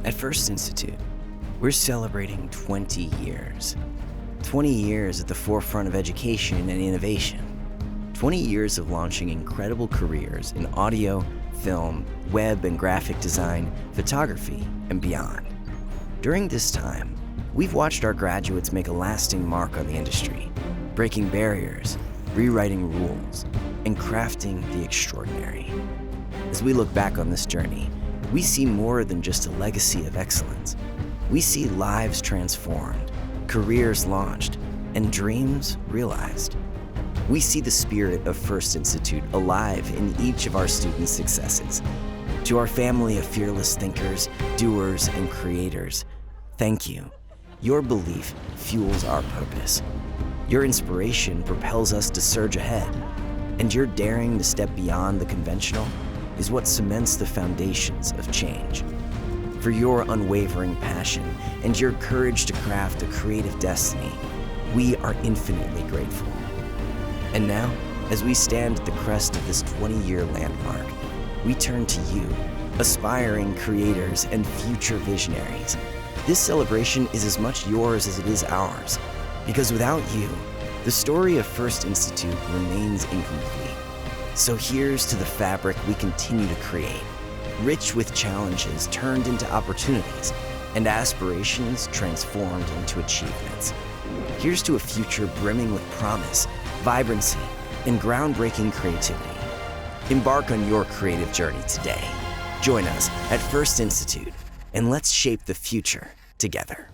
At F.I.R.S.T Institute, we're celebrating 20 years. 20 years at the forefront of education and innovation. 20 years of launching incredible careers in audio, film, web and graphic design, photography, and beyond. During this time, we've watched our graduates make a lasting mark on the industry, breaking barriers, rewriting rules, and crafting the extraordinary. As we look back on this journey, we see more than just a legacy of excellence. We see lives transformed, careers launched, and dreams realized. We see the spirit of F.I.R.S.T Institute alive in each of our students' successes. To our family of fearless thinkers, doers, and creators, thank you. Your belief fuels our purpose. Your inspiration propels us to surge ahead, and your daring to step beyond the conventional is what cements the foundations of change. For your unwavering passion and your courage to craft a creative destiny, we are infinitely grateful. And now, as we stand at the crest of this 20-year landmark, we turn to you, aspiring creators and future visionaries. This celebration is as much yours as it is ours, because without you, the story of F.I.R.S.T Institute remains incomplete. So here's to the fabric we continue to create, rich with challenges turned into opportunities and aspirations transformed into achievements. Here's to a future brimming with promise, vibrancy, and groundbreaking creativity. Embark on your creative journey today. Join us at F.I.R.S.T Institute, and let's shape the future together.